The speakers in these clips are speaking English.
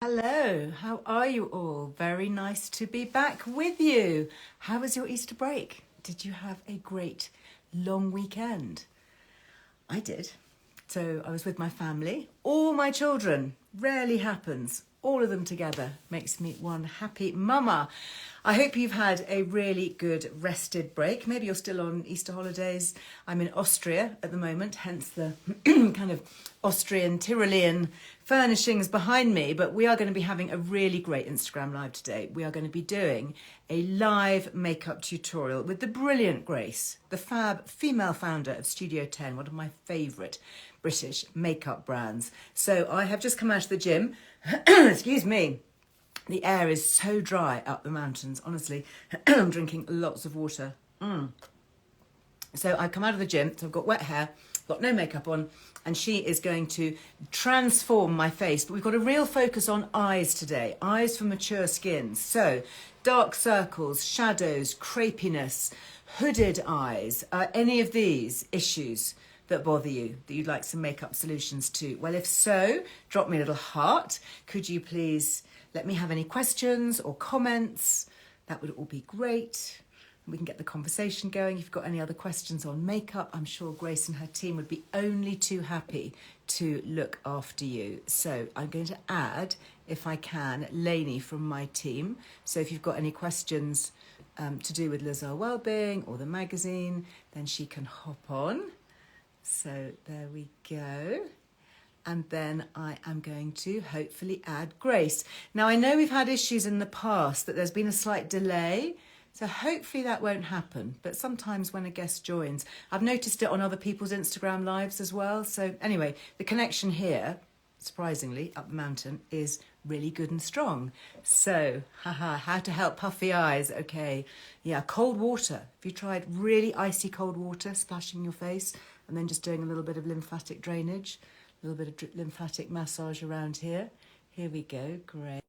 Hello, how are you all? Very nice to be back with you. How was your Easter break? Did you have a great long weekend? I did. So I was with my family, all my children. Rarely happens. All of them together makes me one happy mama. I hope you've had a really good rested break. Maybe you're still on Easter holidays. I'm in Austria at the moment, hence the kind of Austrian Tyrolean furnishings behind me. But we are going to be having a really great Instagram live today. We are going to be doing a live makeup tutorial with the brilliant Grace, the fab female founder of Studio 10, one of my favourite British makeup brands. So I have just come out of the gym. Excuse me. The air is so dry up the mountains, honestly. I'm drinking lots of water. So I've come out of the gym, so I've got wet hair, got no makeup on, and she is going to transform my face. But we've got a real focus on eyes today, eyes for mature skin. So dark circles, shadows, crepiness, hooded eyes, any of these issues that bother you, that you'd like some makeup solutions to? Well, if so, drop me a little heart. Could you please let me have any questions or comments? That would all be great. We can get the conversation going. If you've got any other questions on makeup, I'm sure Grace and her team would be only too happy to look after you. So I'm going to add, if I can, Lainey from my team. So if you've got any questions to do with Earle Wellbeing or the magazine, then she can hop on. So there we go. And then I am going to hopefully add Grace. Now, I know we've had issues in the past that there's been a slight delay, so hopefully that won't happen. But sometimes when a guest joins, I've noticed it on other people's Instagram lives as well. So anyway, the connection here, surprisingly, up the mountain, is really good and strong. So, how to help puffy eyes. Okay, yeah, cold water. Have you tried really icy cold water, splashing your face, and then just doing a little bit of lymphatic drainage? A little bit of lymphatic massage around here. Here we go, great.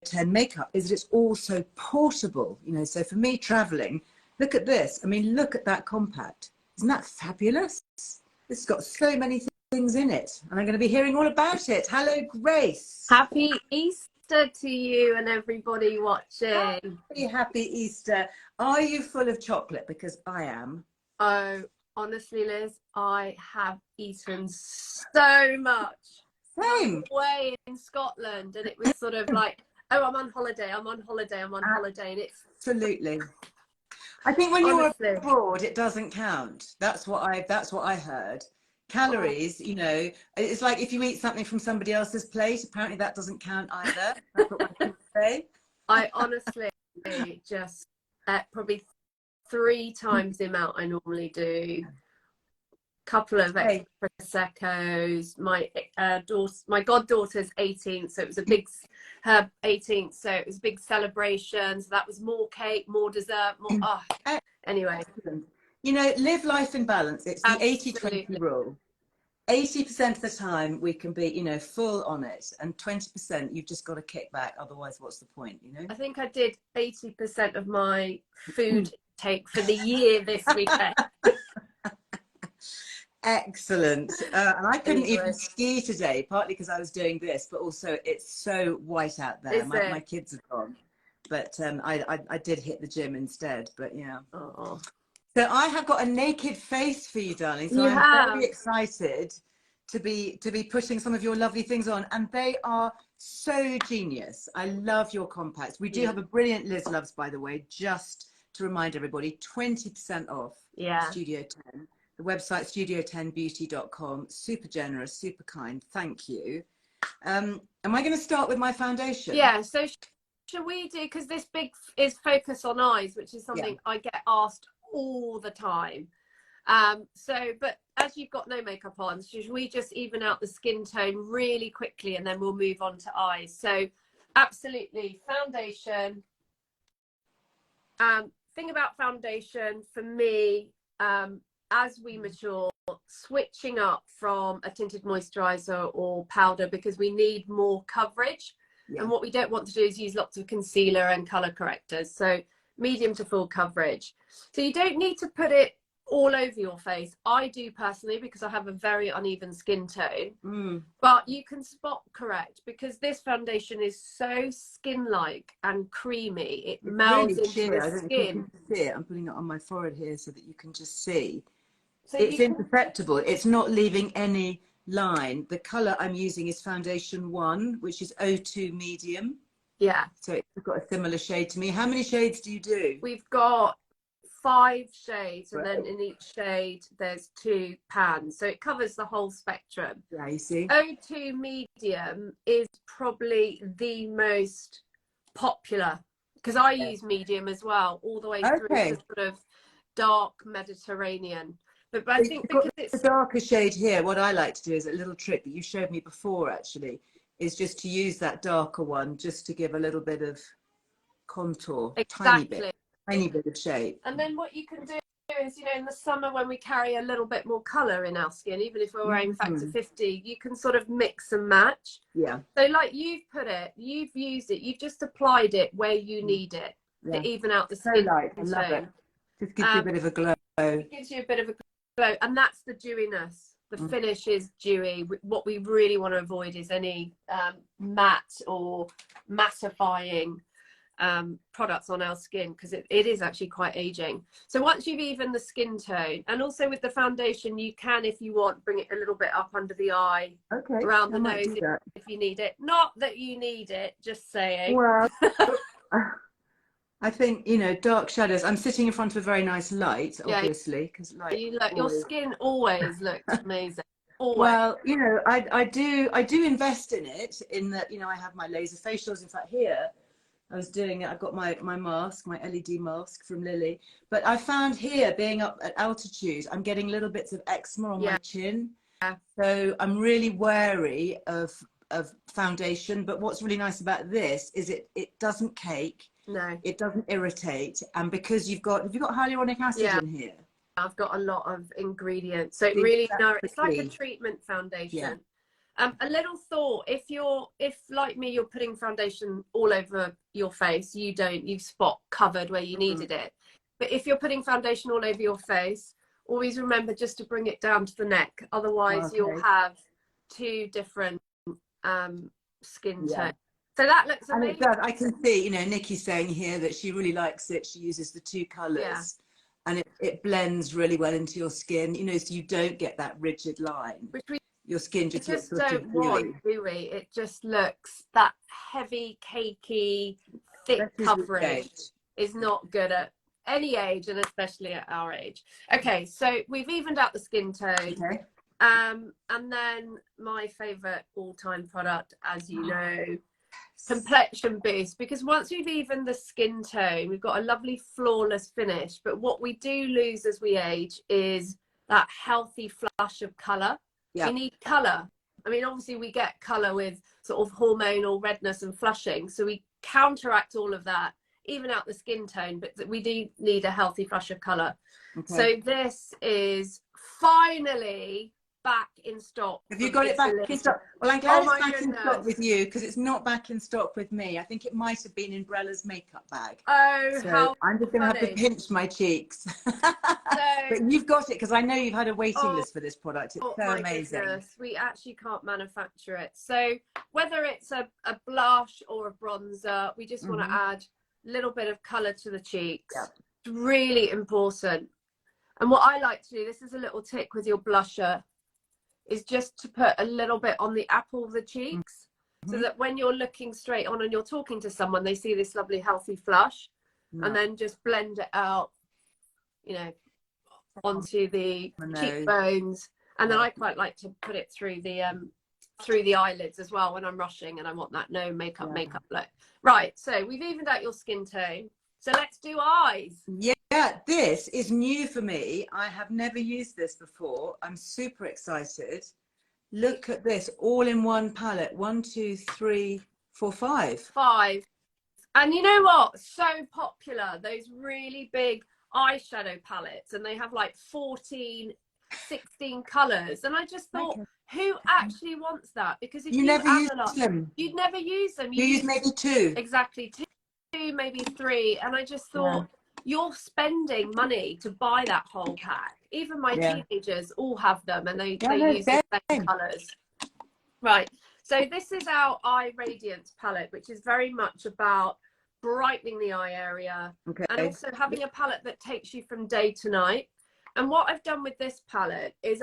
10 makeup is that it's also portable, you know, so for me traveling, look at this. I mean, look at that compact. Isn't that fabulous? This has got so many things in it, and I'm going to be hearing all about it. Hello, Grace. Happy Easter to you and everybody watching. Happy Easter. Are you full of chocolate? Because I am. Oh, honestly, Liz, I have eaten so much. Same. Away in Scotland, and it was sort of like, oh, I'm on holiday, I'm on holiday, I'm on holiday, and it's absolutely. I think when you're abroad, it doesn't count. That's what I heard. Calories, you know, it's like if you eat something from somebody else's plate, apparently that doesn't count either. That's what my kids say. I honestly just probably 3 times the amount I normally do. Couple of extra Prosecco's. My goddaughter's 18th, so it was a big, her 18th, so it was a big celebration. So that was more cake, more dessert, more. Oh. Anyway, you know, live life in balance. It's the 80-20 rule. 80% of the time we can be, you know, full on it, and 20% you've just got to kick back. Otherwise, what's the point? You know. I think I did 80% of my food intake for the year this weekend. Excellent. And I couldn't even ski today, partly because I was doing this, but also it's so white out there. My kids have gone, but I did hit the gym instead. But yeah. Oh. So I have got a naked face for you, darling. So I'm very excited to be putting some of your lovely things on, and they are so genius. I love your compacts. We do have a brilliant Liz Loves, by the way, just to remind everybody, 20% off Studio 10. The website studio10beauty.com. Super generous, super kind. Thank you. Am I going to start with my foundation? Yeah. So should we do, because this big is focus on eyes, which is something I get asked all the time. But as you've got no makeup on, should we just even out the skin tone really quickly, and then we'll move on to eyes? So absolutely, foundation. Thing about foundation for me, as we mature, switching up from a tinted moisturizer or powder, because we need more coverage. And what we don't want to do is use lots of concealer and color correctors. So medium to full coverage. So you don't need to put it all over your face. I do personally because I have a very uneven skin tone. But you can spot correct because this foundation is so skin-like and creamy. It melds really into sheer. I the don't know if you skin. can see it. I'm putting it on my forehead here so that you can just see. So It's imperceptible. It's not leaving any line. The color I'm using is foundation 1, which is 02 medium. Yeah. So it's got a similar shade to me. How many shades do you do? We've got 5 shades, and Right. then in each shade there's 2 pans, so it covers the whole spectrum. Yeah, you see. 02 medium is probably the most popular because I use medium as well, all the way through to sort of dark Mediterranean. But I think because it's the darker shade here, what I like to do is a little trick that you showed me before actually, is just to use that darker one just to give a little bit of contour, exactly tiny bit of shape. And then what you can do is, you know, in the summer when we carry a little bit more colour in our skin, even if we're wearing factor 50, you can sort of mix and match. Yeah. So like you've put it, you've used it, you've just applied it where you need it to even out the skin light. I tone. love it. Just gives you a bit of a glow. It gives you a bit of a glow, and that's the dewiness. The finish is dewy. What we really want to avoid is any matte or mattifying products on our skin, because it is actually quite aging. So once you've evened the skin tone, and also with the foundation, you can, if you want, bring it a little bit up under the eye, around the nose if you need it. Not that you need it, just saying. Well, I think, you know, dark shadows. I'm sitting in front of a very nice light, obviously, because light. Your skin always looks amazing. Always. Well, you know, I do invest in it, in that, you know, I have my laser facials. In fact, here I was doing it. I've got my mask, my LED mask from Lily. But I found here, being up at altitude, I'm getting little bits of eczema on my chin. So I'm really wary of foundation. But what's really nice about this is it doesn't cake. No, it doesn't irritate, and because have you got hyaluronic acid in here? I've got a lot of ingredients, so it really it's like a treatment foundation. A little thought: if like me, you're putting foundation all over your face, you've spot covered where you needed it. But if you're putting foundation all over your face, always remember just to bring it down to the neck. Otherwise, you'll have 2 different skin tones. So that looks amazing. And it does. I can see, you know, Nikki's saying here that she really likes it. She uses the 2 colours, and it blends really well into your skin, you know, so you don't get that rigid line. Your skin just looks don't want, do we? It just looks, that heavy, cakey, thick coverage is not good at any age, and especially at our age. Okay, so we've evened out the skin tone. And then my favourite all-time product, as you know, complexion boost, because once we've evened the skin tone, we've got a lovely flawless finish. But what we do lose as we age is that healthy flush of colour. We need colour. I mean, obviously we get colour with sort of hormonal redness and flushing, so we counteract all of that, even out the skin tone, but we do need a healthy flush of colour. So this is finally back in stock. Have you got it back in stock? Well, I'm glad it's back in stock with you, because it's not back in stock with me. I think it might have been in Brella's makeup bag. Oh, so how I'm just going to have to pinch my cheeks. But you've got it, because I know you've had a waiting list for this product. It's so amazing. Goodness, we actually can't manufacture it. So whether it's a blush or a bronzer, we just want to add a little bit of colour to the cheeks. It's really important. And what I like to do, this is a little tick with your blusher, is just to put a little bit on the apple of the cheeks, so that when you're looking straight on and you're talking to someone, they see this lovely healthy flush, and then just blend it out, you know, onto the cheekbones. And then I quite like to put it through the eyelids as well when I'm rushing and I want that no makeup look. Right, so we've evened out your skin tone. So let's do eyes. Yeah, this is new for me. I have never used this before. I'm super excited. Look at this, all in one palette. 1, 2, 3, 4, 5. 5. And you know what? So popular, those really big eyeshadow palettes, and they have like 14, 16 colours. And I just thought, who actually wants that? Because if you never use them, you'd never use them. You use maybe 2. Exactly, 2, maybe 3. And I just thought, you're spending money to buy that whole pack. Even my teenagers all have them, and they use the same colours. Right, so this is our eye radiance palette, which is very much about brightening the eye area, and also having a palette that takes you from day to night. And what I've done with this palette is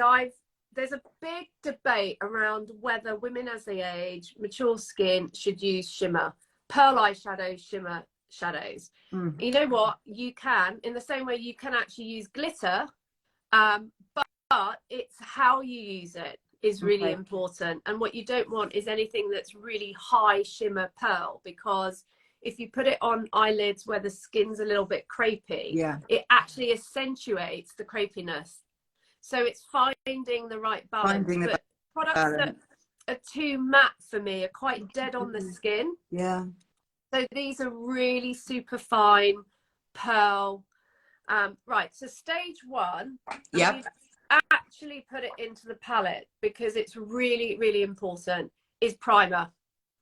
there's a big debate around whether women as they age, mature skin, should use shimmer, pearl eyeshadows, shimmer shadows. You know what? You can, in the same way you can actually use glitter, but it's how you use it is really important. And what you don't want is anything that's really high shimmer pearl, because if you put it on eyelids where the skin's a little bit crepey, it actually accentuates the crepiness. So it's finding the right balance. But products that are too matte for me are quite dead on the skin. So these are really super fine pearl. Right, so stage one, we've actually put it into the palette because it's really, really important, is primer.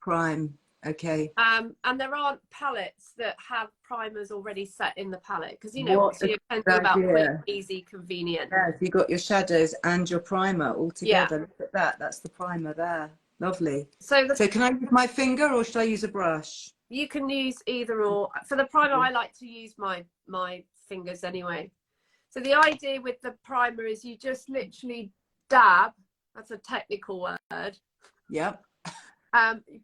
And there aren't palettes that have primers already set in the palette, because you know what you're talking about, quick, easy, convenient. If you got your shadows and your primer all together, look at that's the primer there. Lovely. So can I use my finger or should I use a brush? You can use either or. For the primer, I like to use my fingers anyway. So the idea with the primer is you just literally dab, that's a technical word. You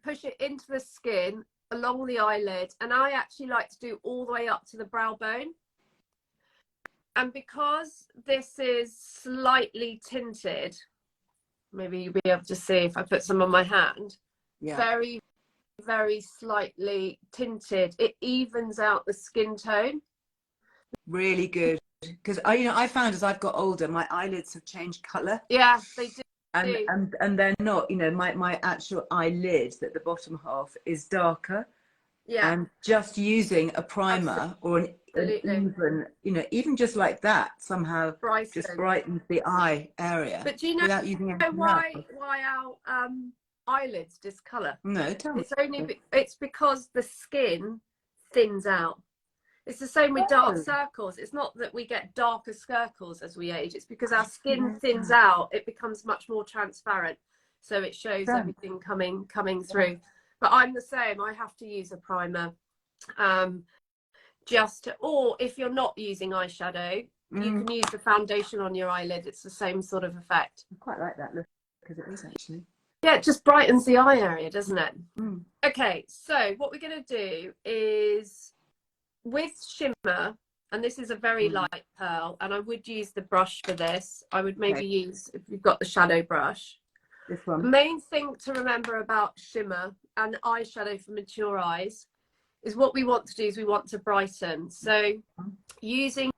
push it into the skin along the eyelid, and I actually like to do all the way up to the brow bone. And because this is slightly tinted, maybe you'll be able to see if I put some on my hand, very, very slightly tinted, it evens out the skin tone. Really good. Because I found as I've got older, my eyelids have changed colour. Yeah, they do. And they're not, my actual eyelid, that the bottom half is darker. And just using a primer or an even, even just like that somehow just brightens the eye area. But do you know without using why our eyelids discolour? No, tell me. It's because the skin thins out. It's the same with dark circles. It's not that we get darker circles as we age. It's because our skin thins out. It becomes much more transparent. So it shows everything coming through. But I'm the same. I have to use a primer. Or if you're not using eyeshadow, you can use the foundation on your eyelid. It's the same sort of effect. I quite like that look, because it is actually. Yeah, it just brightens the eye area, doesn't it? Okay, so what we're going to do is, with shimmer, and this is a very light pearl, and I would use the brush for this. I would maybe use, if you've got the shadow brush. This one. The main thing to remember about shimmer and eyeshadow for mature eyes is what we want to do is we want to brighten. So using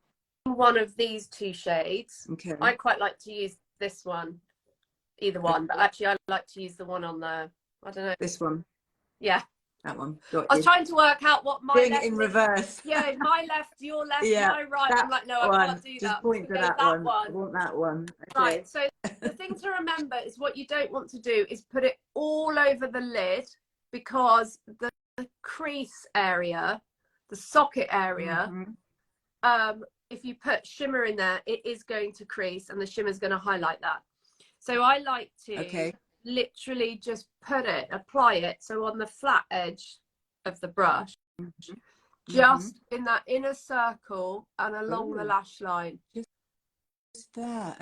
one of these two shades, I quite like to use this one, either one, but actually I like to use the one on the, I don't know. This one. Yeah. That one. I was trying to work out what my left in reverse. Yeah, my left, your left, my right. I'm like, no, I can't do Just that. point to that one. I want that one. Right, so the thing to remember is what you don't want to do is put it all over the lid, because the crease area, the socket area, if you put shimmer in there, it is going to crease and the shimmer is going to highlight that. So I like to literally just apply it, so on the flat edge of the brush, just in that inner circle and along the lash line. Just there,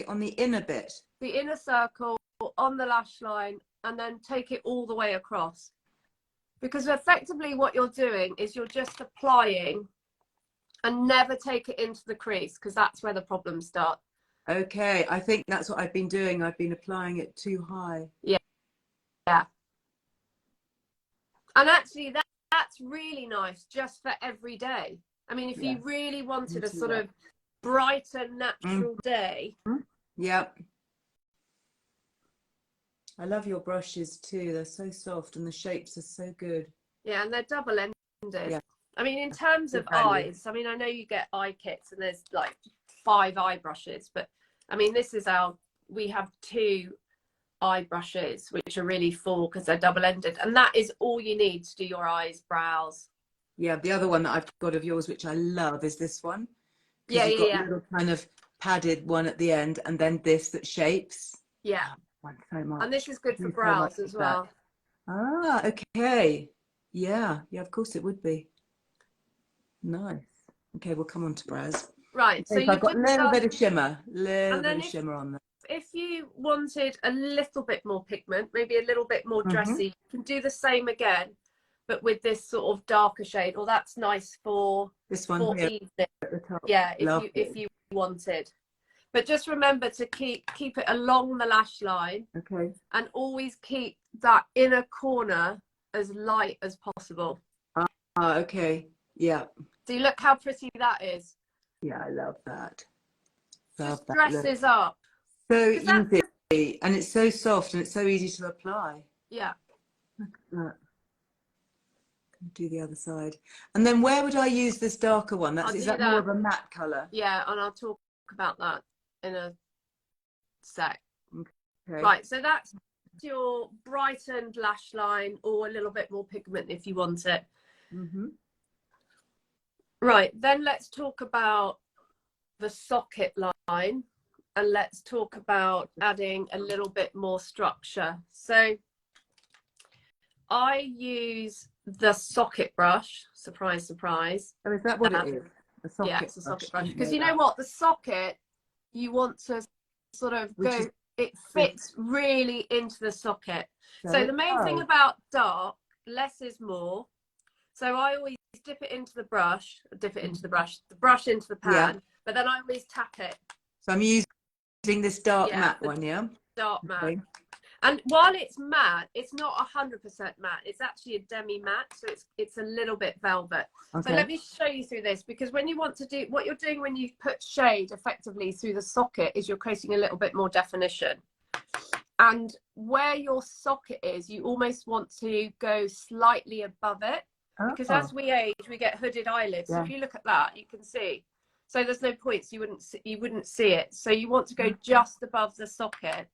on the inner bit. The inner circle on the lash line, and then take it all the way across. Because effectively what you're doing is you're just applying and never take it into the crease, because that's where the problems start. I think that's what I've been doing. I've been applying it too high. Yeah. And actually that's really nice just for every day. I mean, if you really wanted a sort of brighter, natural day. I love your brushes too. They're so soft and the shapes are so good. Yeah, and they're double-ended. I mean, in terms of eyes, I mean, I know you get eye kits and there's like 5 eye brushes, but I mean, we have 2 eye brushes which are really full because they're double-ended, and that is all you need to do your eyes, brows, Yeah, the other one that I've got of yours, which I love, is this one. Because Yeah, you've got a yeah, little kind of padded one at the end, and then this that shapes. yeah. Thanks so much. And this is good for Thank you so much brows for as that. well. Ah, okay. Yeah, of course it would be. Nice. Okay, we'll come on to brows. Right, so Okay, so I've you've got a just little done, bit of shimmer, and then shimmer on there. if you wanted a little bit more pigment, maybe a little bit more dressy, you can do the same again, but with this sort of darker shade. Or that's nice for This one here evening. at the top. Yeah, Lovely. if you wanted. But just remember to keep it along the lash line. Okay. And always keep that inner corner as light as possible. Ah, okay. Yeah. See, look how pretty that is. Yeah, I love that. Love Just that dresses look. up. So easy, and it's so soft, and it's so easy to apply. Yeah. Look at that. Do the other side. And then where would I use this darker one? Is that more of a matte colour? Yeah, and I'll talk about that in a sec. Okay. Right, so that's your brightened lash line, or a little bit more pigment if you want it. Right, then let's talk about the socket line, and let's talk about adding a little bit more structure. So I use the socket brush. Surprise, surprise. Oh, is that what it is? A socket yeah, it's a socket brush. Because Because you know what? The socket, you want to sort of go, it fits really into the socket. So the main thing about dark, less is more. So I always dip it into the brush, the brush into the pan, but then I always tap it. So I'm using this dark matte one, yeah? Dark matte. And while it's matte, it's not 100% matte. It's actually a demi matte, so it's a little bit velvet. Okay. So let me show you through this, because when you want to do what you're doing when you put shade effectively through the socket is you're creating a little bit more definition. And where your socket is, you almost want to go slightly above it, because as we age, we get hooded eyelids. So if you look at that, you can see. So there's no points, you wouldn't see it. So you want to go just above the socket.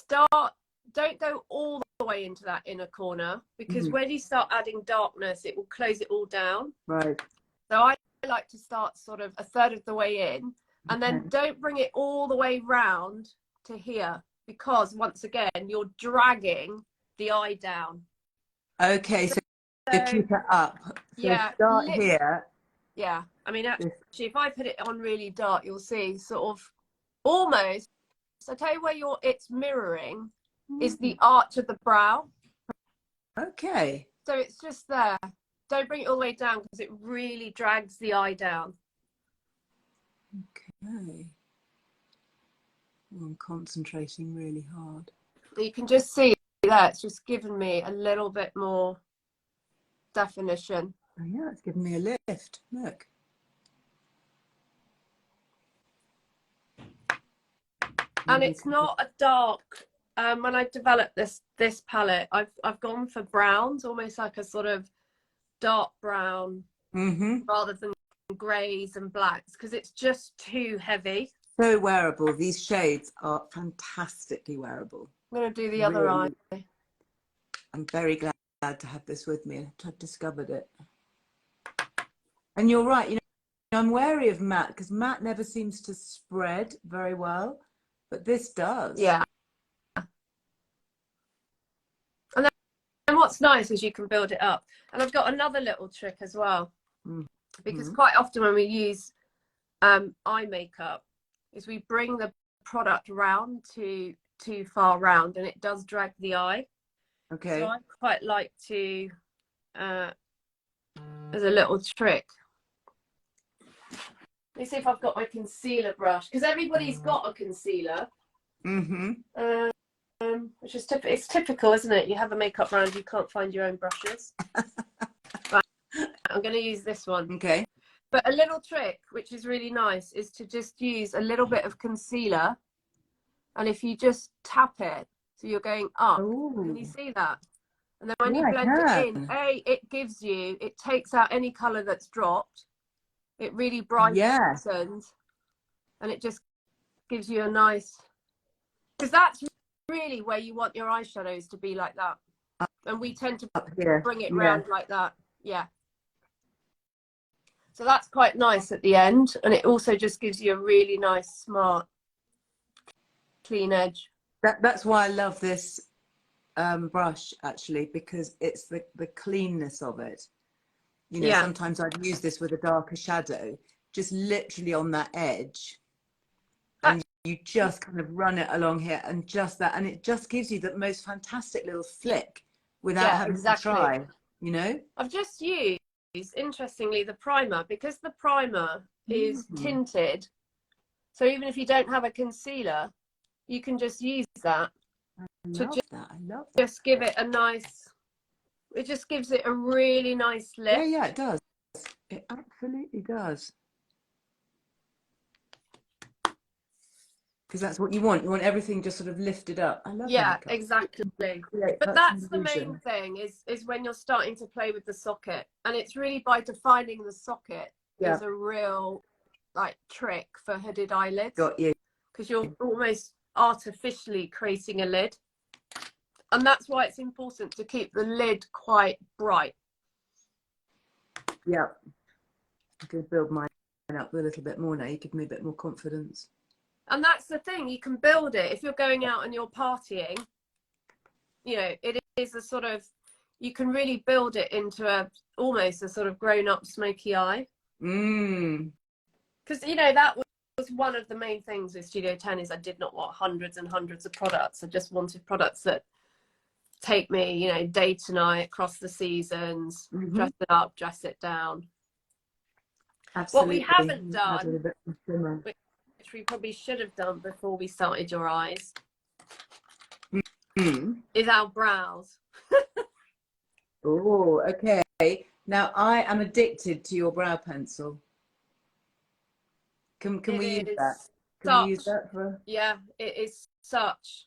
Don't go all the way into that inner corner, because when you start adding darkness, it will close it all down. Right. So I like to start sort of a third of the way in, and then don't bring it all the way round to here, because once again, you're dragging the eye down. Okay, so keep it up. So start here. Yeah, I mean, actually, if I put it on really dark, you'll see sort of almost. So I tell you where it's mirroring is the arch of the brow. Okay. So it's just there. Don't bring it all the way down, because it really drags the eye down. Okay. I'm concentrating really hard. You can just see that it's just given me a little bit more definition. Oh yeah, it's given me a lift. Look. And it's not a dark. When I developed this palette, I've gone for browns, almost like a sort of dark brown, rather than greys and blacks, because it's just too heavy. So wearable. These shades are fantastically wearable. I'm going to do the other eye. I'm very glad to have this with me. I've discovered it. And you're right. You know, I'm wary of matte, because matte never seems to spread very well. But this does. Yeah. And then what's nice is you can build it up. And I've got another little trick as well. Because quite often when we use eye makeup, is we bring the product round too far round, and it does drag the eye. Okay. So I quite like to, as a little trick. Let me see if I've got my concealer brush, because everybody's got a concealer. Which is it's typical, isn't it? You have a makeup brand, you can't find your own brushes. Right, I'm going to use this one. Okay. But a little trick, which is really nice, is to just use a little bit of concealer, and if you just tap it, so you're going up. Ooh. Can you see that? And then when you blend it in, it takes out any colour that's dropped. It really brightens, and it just gives you a nice, because that's really where you want your eyeshadows to be, like that. And we tend to bring it round like that. Yeah. So that's quite nice at the end, and it also just gives you a really nice, smart, clean edge. That's why I love this brush, actually, because it's the cleanness of it. You know, Yeah, sometimes I'd use this with a darker shadow, just literally on that edge, and you just kind of run it along here, and just that, and it just gives you the most fantastic little flick without yeah, having to exactly. try, you know? I've just used, interestingly, the primer, because the primer is tinted. So even if you don't have a concealer, you can just use that to I love that. just give it a nice, it just gives it a really nice lift. Yeah, it does. It absolutely does. Because that's what you want. You want everything just sort of lifted up. I love Yeah, makeup. exactly. But that's the main thing, is when you're starting to play with the socket. And it's really by defining the socket is a real like trick for hooded eyelids. Got you. Because you're almost artificially creating a lid. And that's why it's important to keep the lid quite bright. Yeah. I'm going to build mine up a little bit more now. You give me a bit more confidence. And that's the thing, you can build it. If you're going out and you're partying, you know, it is a sort of, you can really build it into almost a sort of grown-up smoky eye. Because, you know, that was one of the main things with Studio 10 is I did not want hundreds and hundreds of products. I just wanted products that take me, you know, day to night, across the seasons, dress it up, dress it down. Absolutely. What we haven't done, which we probably should have done before we started your eyes, is our brows. Oh, okay. Now I am addicted to your brow pencil. Can we use that? Can we use that for? Yeah, it is such.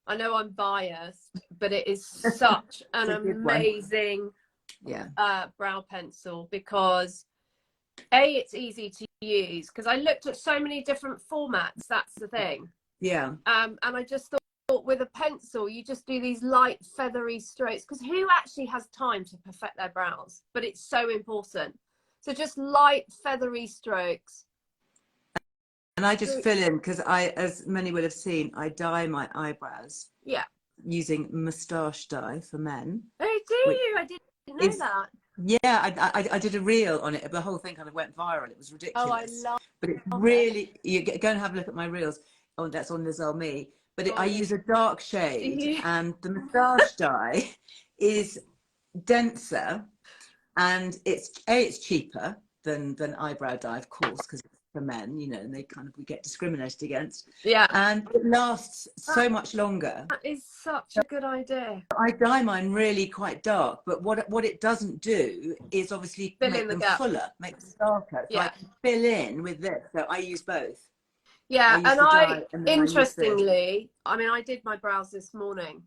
I know I'm biased, but it is such an amazing brow pencil because it's easy to use. Because I looked at so many different formats. That's the thing. Yeah. And I just thought with a pencil, you just do these light feathery strokes. Because who actually has time to perfect their brows? But it's so important. So just light feathery strokes. And I just fill in because as many will have seen, I dye my eyebrows. Yeah. Using moustache dye for men. Oh, do you? I didn't know that. Yeah, I did a reel on it. The whole thing kind of went viral. It was ridiculous. Oh, I love but it's really, you go and have a look at my reels. Oh, that's on Liz Me. But I use a dark shade, and the moustache dye is denser, and it's cheaper than eyebrow dye, of course, because it's for men, you know, and we get discriminated against. Yeah. And it lasts so much longer. That is such a good idea. I dye mine really quite dark, but what it doesn't do is obviously make them fuller, make them darker. So I can fill in with this. So I use both. Yeah, and interestingly, I mean, I did my brows this morning.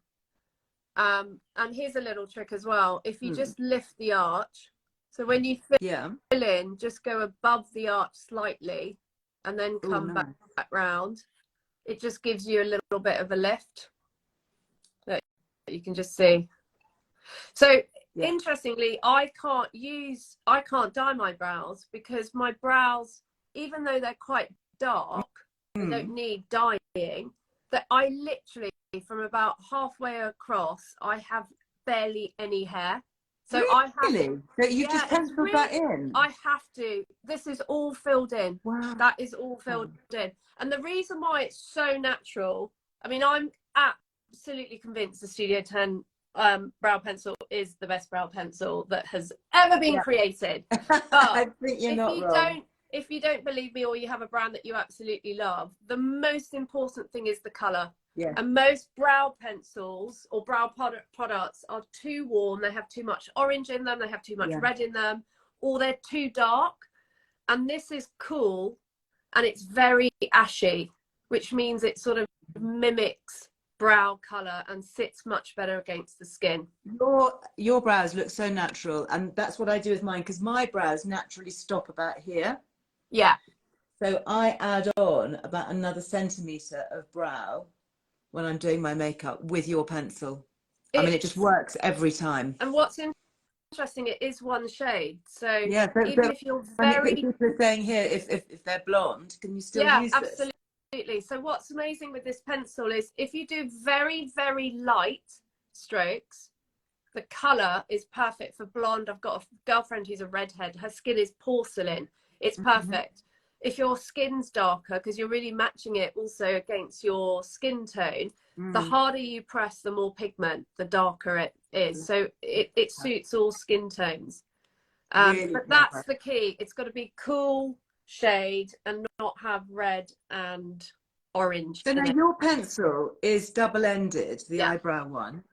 And here's a little trick as well. If you just lift the arch, so when you fill in, just go above the arch slightly and then come back round. It just gives you a little bit of a lift that you can just see. So interestingly, I can't dye my brows because my brows, even though they're quite dark, they don't need dyeing, that I literally, from about halfway across, I have barely any hair. So I have to, so you've just penciled that in. I have to. This is all filled in. Wow. That is all filled in. And the reason why it's so natural, I mean, I'm absolutely convinced the Studio 10 brow pencil is the best brow pencil that has ever been created. But I think you're not wrong. If you don't believe me, or you have a brand that you absolutely love, the most important thing is the color. Yeah. And most brow pencils or brow products are too warm. They have too much orange in them. They have too much red in them, or they're too dark. And this is cool, and it's very ashy, which means it sort of mimics brow color and sits much better against the skin. Your brows look so natural, and that's what I do with mine, because my brows naturally stop about here. Yeah. So I add on about another centimetre of brow when I'm doing my makeup with your pencil. I mean, it just works every time. And what's interesting. It is one shade. So Yeah, even if you're very... people are saying here, if they're blonde, can you still use this? Absolutely. So what's amazing with this pencil is if you do very, very light strokes, the color is perfect for blonde. I've got a girlfriend who's a redhead. Her skin is porcelain. It's perfect. If your skin's darker, because you're really matching it also against your skin tone, the harder you press, the more pigment, the darker it is. So it suits all skin tones. Really but that's the key. It's got to be cool shade and not have red and orange. So now your pencil is double-ended, the Yeah. eyebrow one.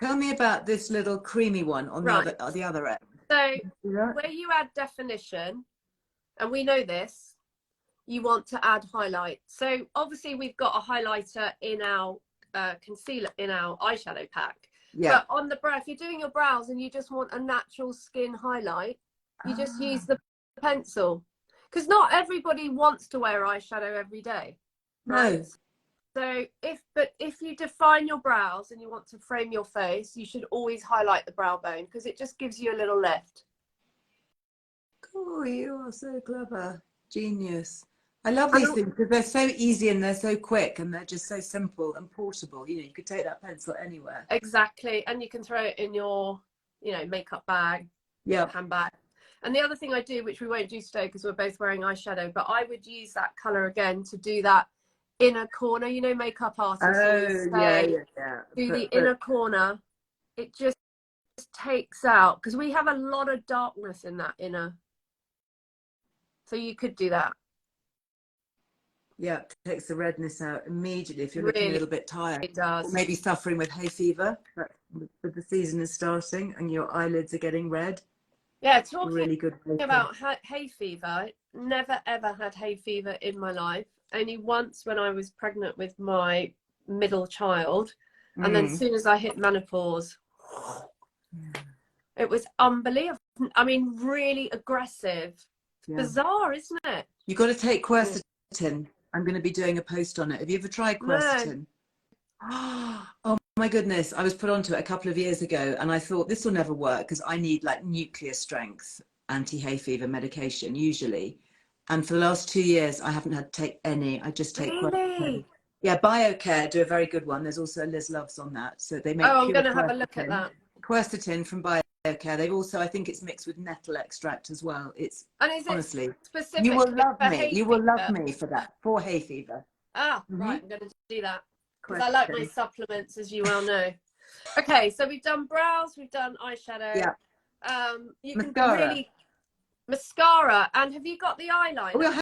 Tell me about this little creamy one on the other end. So where you add definition, and we know this, you want to add highlight. So obviously we've got a highlighter in our concealer, in our eyeshadow pack. Yeah. But on the brow, if you're doing your brows and you just want a natural skin highlight, you just use the pencil. Because not everybody wants to wear eyeshadow every day. Right? No. So if you define your brows and you want to frame your face, you should always highlight the brow bone because it just gives you a little lift. Cool, you are so clever. Genius. I love these things because they're so easy and they're so quick and they're just so simple and portable. You know, you could take that pencil anywhere. Exactly. And you can throw it in your, makeup bag, handbag. And the other thing I do, which we won't do today because we're both wearing eyeshadow, but I would use that colour again to do that inner corner. Makeup artists do the inner corner. It just takes out, because we have a lot of darkness in that inner. So you could do that. Yeah, it takes the redness out immediately if you're looking a little bit tired. It does. Or maybe suffering with hay fever, but the season is starting and your eyelids are getting red. Yeah, talking really good about hay fever, never ever had hay fever in my life. Only once when I was pregnant with my middle child. And then as soon as I hit menopause, it was unbelievable. I mean, really aggressive. Bizarre, isn't it? You've got to take quercetin. I'm going to be doing a post on it. Have you ever tried quercetin? No. Oh my goodness. I was put onto it a couple of years ago and I thought this will never work because I need like nuclear strength anti-hay fever medication usually. And for the last 2 years, I haven't had to take any. I just take quercetin. Yeah, BioCare do a very good one. There's also Liz Loves on that. So they make I'm going to have a look at that. Quercetin from BioCare. They've also, I think it's mixed with nettle extract as well. It's honestly, specific you will love me. You will love fever? me for that, for hay fever. Right, I'm going to do that. Because I like my supplements, as you well know. Okay, so we've done brows, we've done eyeshadow. Yeah. You mascara. Can really mascara. And have you got the eyeliner? Oh, I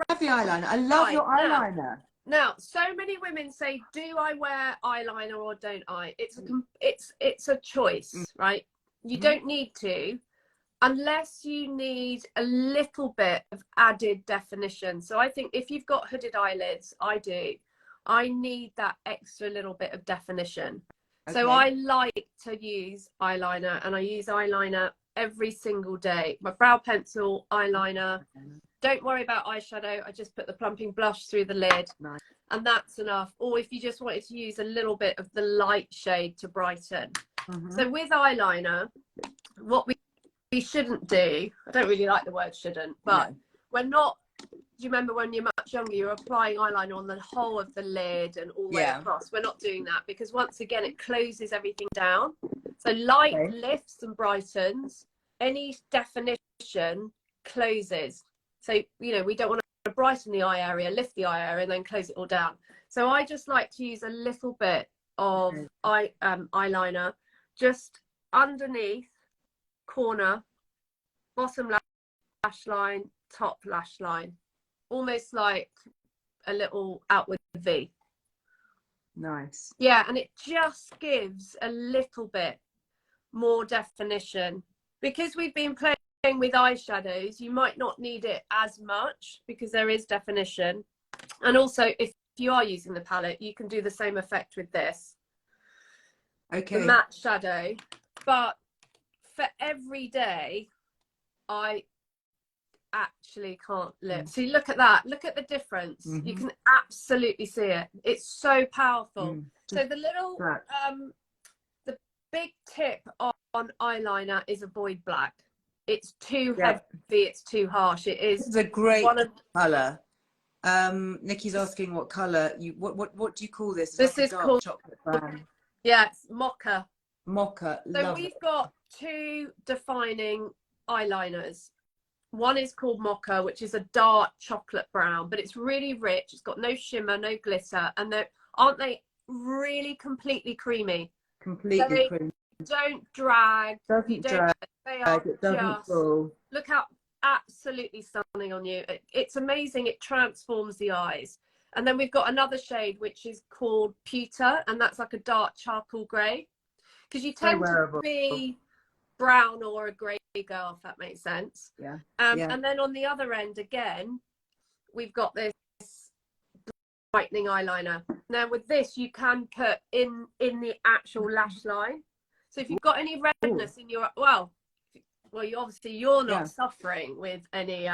have the eyeliner. I love your eyeliner. Now, so many women say, "Do I wear eyeliner or don't I?" It's a choice, right? You don't need to, unless you need a little bit of added definition. So I think if you've got hooded eyelids, I need that extra little bit of definition. Okay. So I like to use eyeliner, and I use eyeliner every single day. My brow pencil, eyeliner. Don't worry about eyeshadow. I just put the plumping blush through the lid. Nice. And that's enough. Or if you just wanted to use a little bit of the light shade to brighten. So with eyeliner, what we shouldn't do, I don't really like the word shouldn't, but we're not, do you remember when you're much younger, you're applying eyeliner on the whole of the lid and all the way across? We're not doing that because once again, it closes everything down. So light lifts and brightens. Any definition closes. So, we don't want to brighten the eye area, lift the eye area, and then close it all down. So I just like to use a little bit of eyeliner just underneath, corner, bottom lash line, top lash line, almost like a little outward V. Nice. Yeah, and it just gives a little bit more definition. Because we've been playing with eyeshadows, you might not need it as much because there is definition. And also, if you are using the palette, you can do the same effect with this. Okay. The matte shadow. But for every day, I actually can't live. So you look at that. Look at the difference. You can absolutely see it. It's so powerful. So the little, the big tip eyeliner is avoid black. It's too Yeah. heavy, it's too harsh. It is. This is a great one of colour. Nikki's asking what colour you what do you call this? It's this like a is dark called, chocolate brown. yeah, it's mocha. Mocha. So Love we've it. got two defining eyeliners. One is called mocha, which is a dark chocolate brown, but it's really rich. It's got no shimmer, no glitter, and aren't they really completely creamy? Completely They cream. don't drag. Doesn't drag. They are It doesn't just, fall. look how absolutely stunning on you. It's amazing. It transforms the eyes. And then we've got another shade which is called pewter, and that's like a dark charcoal grey, because you tend to be brown or a grey girl, if that makes sense. Yeah. And then on the other end again, we've got this brightening eyeliner. Now with this, you can put in the actual lash line. So if you've got any redness in your, well, you're not suffering with any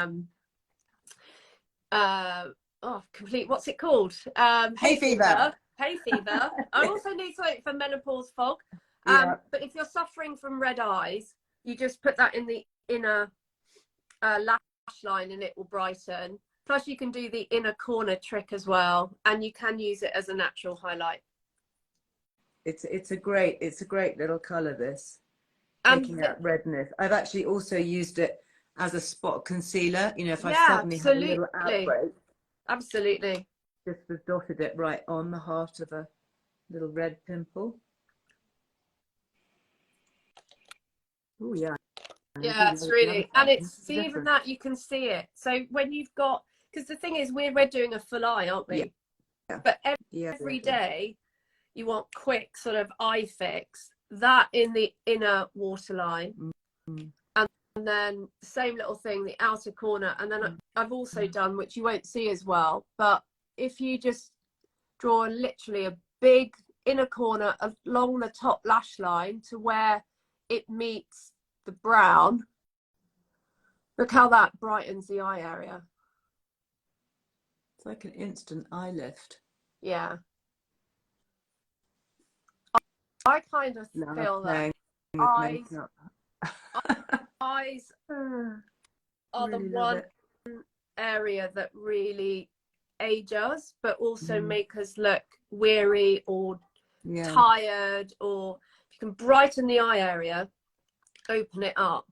complete, what's it called? Hay fever. Hay fever. I also need something for menopause fog. But if you're suffering from red eyes, you just put that in the inner lash line and it will brighten. Plus you can do the inner corner trick as well, and you can use it as a natural highlight. It's a great little colour, this. Taking out redness. I've actually also used it as a spot concealer. You know, if I suddenly have a little outbreak. Absolutely. Just dotted it right on the heart of a little red pimple. Oh yeah. Yeah, it's really, and it's, see, even that you can see it. So when you've got, because the thing is, we're doing a full eye, aren't we? Yeah. But every day you want quick sort of eye fix. That in the inner waterline, and then same little thing, the outer corner. And then I've also done, which you won't see as well, but if you just draw literally a big inner corner along the top lash line to where it meets the brown, look how that brightens the eye area. It's like an instant eye lift. Yeah. I kind of feel that eyes are the one area that really age us, but also make us look weary or tired. Or if you can brighten the eye area, open it up,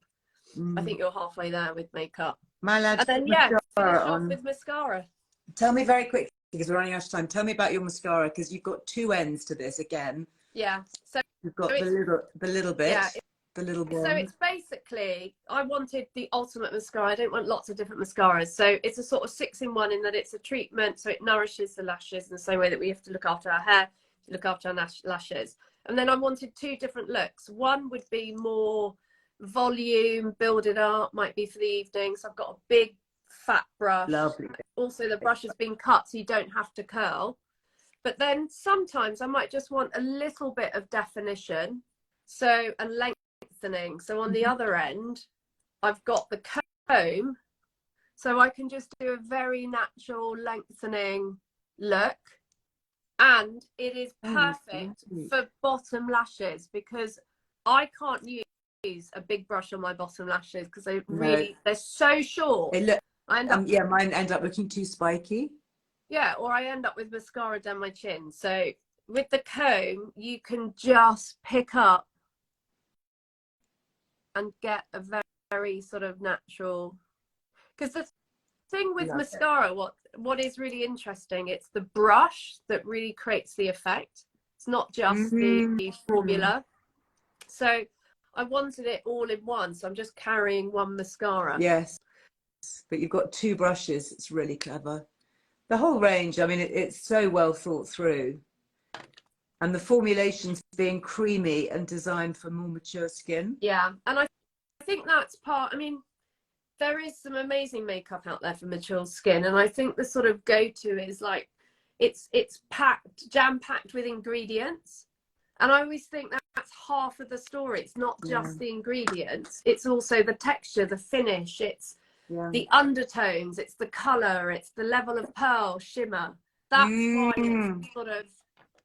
I think you're halfway there with makeup. My lad, and then finish off with mascara. Tell me very quickly, because we're running out of time, tell me about your mascara, because you've got two ends to this again. So you've got the little bit, the little one. So it's basically, I wanted the ultimate mascara. I don't want lots of different mascaras. So it's a sort of 6-in-1 in that it's a treatment, so it nourishes the lashes in the same way that we have to look after our hair, to look after our lashes. And then I wanted two different looks. One would be more volume, build it up, might be for the evening. So I've got a big fat brush. Lovely. Also the brush has been cut so you don't have to curl. But then sometimes I might just want a little bit of definition, and lengthening. So on the other end, I've got the comb, so I can just do a very natural lengthening look. And it is perfect for bottom lashes, because I can't use a big brush on my bottom lashes because they're so short. Mine end up looking too spiky. Yeah, or I end up with mascara down my chin. So with the comb, you can just pick up and get a very, very sort of natural. Because the thing with mascara, what is really interesting, it's the brush that really creates the effect. It's not just the formula. So I wanted it all in one, so I'm just carrying one mascara. Yes, but you've got two brushes. It's really clever. The whole range, I mean, it's so well thought through. And the formulations being creamy and designed for more mature skin. Yeah, and I think that's part, I mean, there is some amazing makeup out there for mature skin, and I think the sort of go-to is like, it's packed, jam-packed with ingredients. And I always think that's half of the story. It's not just the ingredients, it's also the texture, the finish, it's the undertones, it's the color, it's the level of pearl, shimmer. That's why it's sort of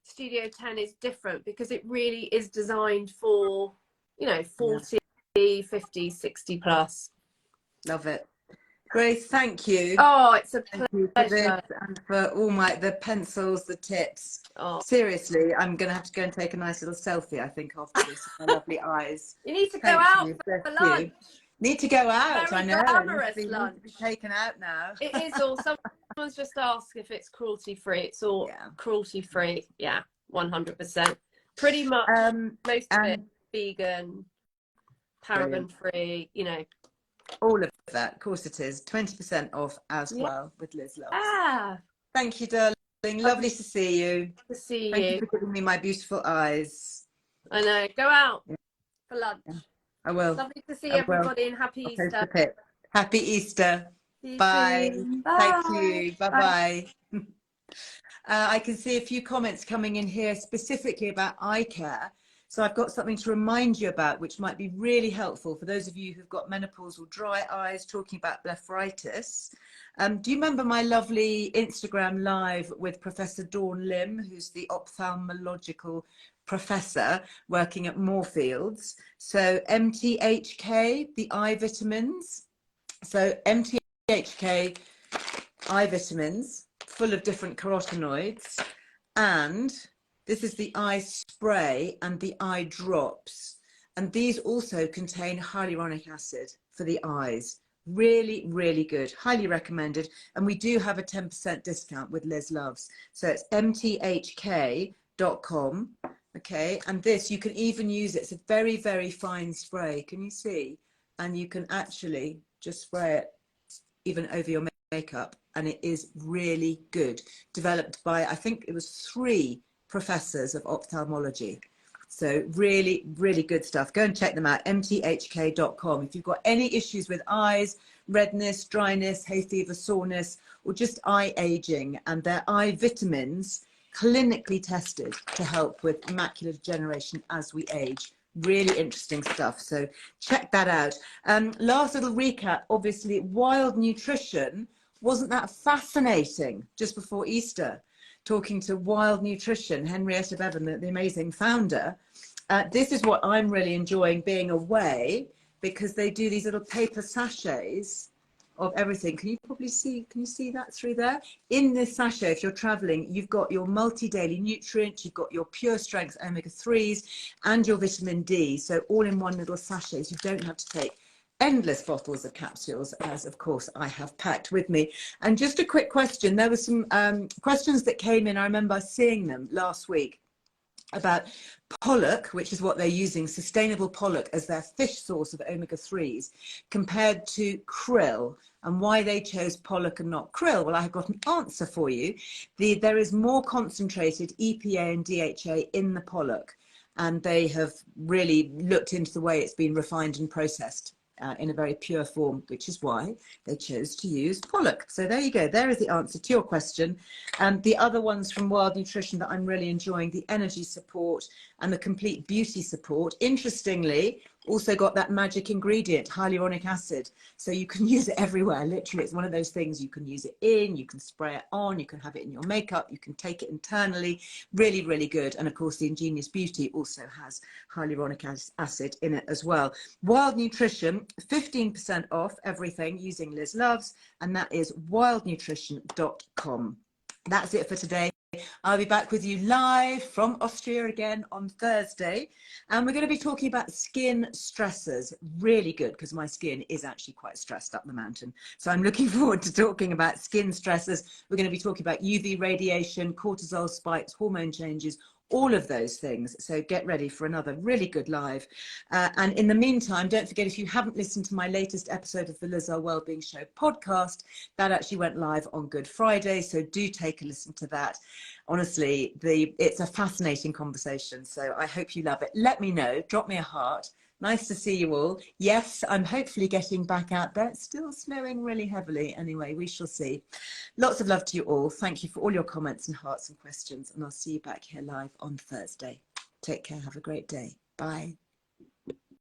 Studio 10 is different, because it really is designed for you know, 40, 50, 60 plus. Love it. Grace, thank you. Oh, it's a Thank you for this pleasure. and for all the pencils, the tips. Oh. Seriously, I'm going to have to go and take a nice little selfie, I think, after this. My lovely eyes. You need to go Thank out you. for Bless lunch. you. Need to go out, Very I know. glamorous Need lunch. to be taken out now. It is all. Someone's just asked if it's cruelty free. It's all cruelty free. Yeah, 100%. Pretty much most of it vegan, paraben free. You know, all of that. Of course, it is 20% off as well with Liz Loves. Ah, thank you, darling. Lovely to see you. Good to see Thank you. you for giving me my beautiful eyes. I know. Go out for lunch. I will. Lovely to see everybody and happy Easter. Happy Easter. Bye. Bye. Thank you. Bye-bye. I can see a few comments coming in here specifically about eye care. So I've got something to remind you about, which might be really helpful for those of you who've got menopausal dry eyes, talking about blepharitis. Do you remember my lovely Instagram live with Professor Dawn Lim, who's the ophthalmological professor working at Moorfields? So MTHK, the eye vitamins. So MTHK eye vitamins, full of different carotenoids, and this is the eye spray and the eye drops, and these also contain hyaluronic acid for the eyes. Really, really good, highly recommended, and we do have a 10% discount with Liz Loves. So it's mthk.com. okay, and this you can even use it. It's a very, very fine spray, can you see? And you can actually just spray it even over your makeup, and it is really good. Developed by, I think it was 3 professors of ophthalmology. So really, really good stuff. Go and check them out, mthk.com. If you've got any issues with eyes, redness, dryness, hay fever, soreness, or just eye aging, and their eye vitamins, clinically tested to help with macular degeneration as we age. Really interesting stuff. So check that out. Last little recap, obviously, Wild Nutrition. Wasn't that fascinating just before Easter? Talking to Wild Nutrition, Henrietta Bevan, the amazing founder. This is what I'm really enjoying being away, because they do these little paper sachets of everything. Can you probably see, can you see that through there? In this sachet, if you're traveling, you've got your multi-daily nutrients, you've got your pure strength omega-3s and your vitamin D. So all in one little sachet, so you don't have to take endless bottles of capsules, as of course I have packed with me. And just a quick question, there were some questions that came in, I remember seeing them last week, about pollock, which is what they're using, sustainable pollock as their fish source of omega-3s, compared to krill, and why they chose pollock and not krill. Well, I've got an answer for you. There is more concentrated EPA and DHA in the pollock, and they have really looked into the way it's been refined and processed in a very pure form, which is why they chose to use pollock. So there you go. There is the answer to your question. The other ones from Wild Nutrition that I'm really enjoying, the energy support and the complete beauty support. Interestingly, also got that magic ingredient, hyaluronic acid. So you can use it everywhere. Literally, it's one of those things you can use it in, you can spray it on, you can have it in your makeup, you can take it internally. Really, really good. And of course, the Ingenious Beauty also has hyaluronic acid in it as well. Wild Nutrition, 15% off everything using Liz Loves, and that is wildnutrition.com. That's it for today. I'll be back with you live from Austria again on Thursday, and we're going to be talking about skin stressors. Really good, because my skin is actually quite stressed up the mountain. So I'm looking forward to talking about skin stressors. We're going to be talking about UV radiation, cortisol spikes, hormone changes, all of those things. So get ready for another really good live. And in the meantime, don't forget, if you haven't listened to my latest episode of the Earle Wellbeing Show podcast, that actually went live on Good Friday. So do take a listen to that. Honestly, it's a fascinating conversation. So I hope you love it. Let me know. Drop me a heart. Nice to see you all. Yes, I'm hopefully getting back out there. It's still snowing really heavily. Anyway, we shall see. Lots of love to you all. Thank you for all your comments and hearts and questions. And I'll see you back here live on Thursday. Take care. Have a great day. Bye.